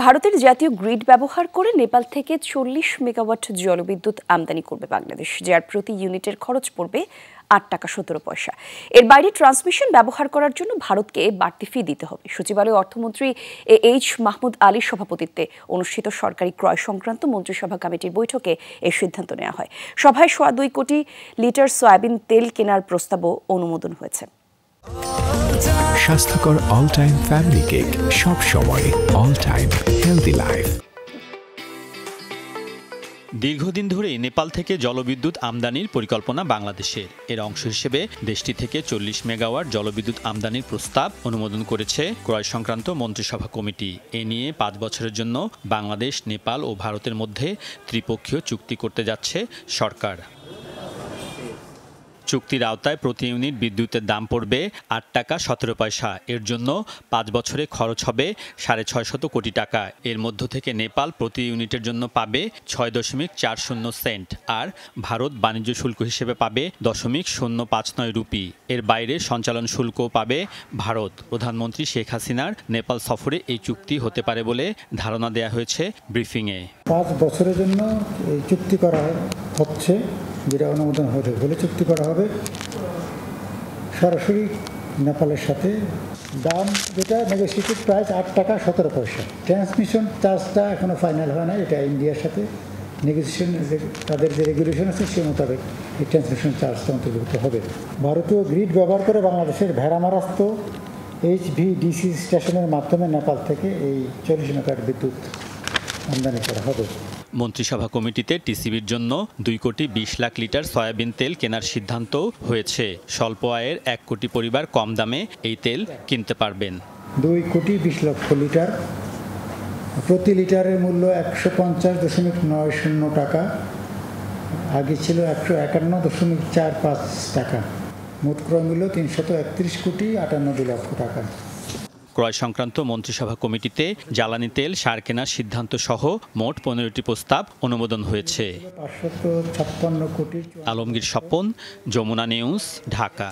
ভারতের জাতীয় গ্রিড ব্যবহার করে নেপাল থেকে ৪০ মেগাওয়াট জলবিদ্যুৎ আমদানি করবে বাংলাদেশ, যার প্রতি ইউনিটের খরচ পড়বে ৮ টাকা ১৭ পয়সা। এর বাইরে ট্রান্সমিশন ব্যবহার করার জন্য ভারতকে বাড়তি ফি দিতে হবে। সচিবালয়ে অর্থমন্ত্রী এইচ মাহমুদ আলীর সভাপতিত্বে অনুষ্ঠিত সরকারি ক্রয় সংক্রান্ত মন্ত্রিসভা কমিটির বৈঠকে এই সিদ্ধান্ত নেওয়া হয়। সভায় ২.৫ কোটি লিটার সয়াবিন তেল কেনার প্রস্তাবও অনুমোদন হয়েছে। স্বাস্থ্যকর অল টাইম ফ্যামিলি কেক, সব সময় অল টাইম হেলদি লাইফ। দীর্ঘদিন ধরেই নেপাল থেকে জলবিদ্যুৎ আমদানির পরিকল্পনা বাংলাদেশের। এর অংশ হিসেবে দেশটি থেকে ৪০ মেগাওয়াট জলবিদ্যুৎ আমদানির প্রস্তাব অনুমোদন করেছে ক্রয় সংক্রান্ত মন্ত্রিসভা কমিটি। এ নিয়ে ৫ বছরের জন্য বাংলাদেশ, নেপাল ও ভারতের মধ্যে ত্রিপক্ষীয় চুক্তি করতে যাচ্ছে সরকার। চুক্তির আওতায় প্রতি ইউনিট বিদ্যুতের দাম পড়বে ৮ টাকা ১৭ পয়সা। এর জন্য ৫ বছরে খরচ হবে ৬৫০ কোটি টাকা। এর মধ্য থেকে নেপাল প্রতি ইউনিটের জন্য পাবে ৬.৪০ সেন্ট, আর ভারত বাণিজ্য শুল্ক হিসেবে পাবে ০.০৫৯ রুপি। এর বাইরে সঞ্চালন শুল্কও পাবে ভারত। প্রধানমন্ত্রী শেখ হাসিনার নেপাল সফরে এই চুক্তি হতে পারে বলে ধারণা দেওয়া হয়েছে ব্রিফিংয়ে। ৫ বছরের জন্য এই চুক্তি করা হচ্ছে, যেটা অনুমোদন হলে চুক্তি করা হবে সরাসরি নেপালের সাথে। দাম যেটা নেগোসিয়েটেড প্রাইস ৮ টাকা ১৭ পয়সা। ট্রান্সমিশন চার্জটা এখনও ফাইনাল হয় না, এটা ইন্ডিয়ার সাথে নেগোসিয়েশন, তাদের যে রেগুলেশন আছে সে মোতাবেক এই ট্রান্সমিশন চার্জটা অন্তর্ভুক্ত হবে। ভারতীয় গ্রিড ব্যবহার করে বাংলাদেশের ভেড়ামারাস্ত HVDC স্টেশনের মাধ্যমে নেপাল থেকে এই ৪০ মেগাওয়াট বিদ্যুৎ আমদানি করা হবে। মন্ত্রিসভা কমিটিতে টিসিবির জন্য ২.২০ লাখ লিটার সয়াবিন তেল কেনার সিদ্ধান্ত হয়েছে। স্বল্প আয়ের ১ কোটি পরিবার কম দামে এই তেল কিনতে পারবেন। ২.২০ লক্ষ লিটার, প্রতি লিটারের মূল্য ১৫০.৯০ টাকা, আগে ছিল ১৫১.৪৫ টাকা। মোট ক্রয় মূল্য ৩৩১.৯৮ লক্ষ টাকা। ক্রয় সংক্রান্ত মন্ত্রিসভা কমিটিতে জ্বালানি তেল, সার কেনার সিদ্ধান্ত সহ মোট ১৫টি প্রস্তাব অনুমোদন হয়েছে। আলমগীর স্বপন, যমুনা নিউজ, ঢাকা।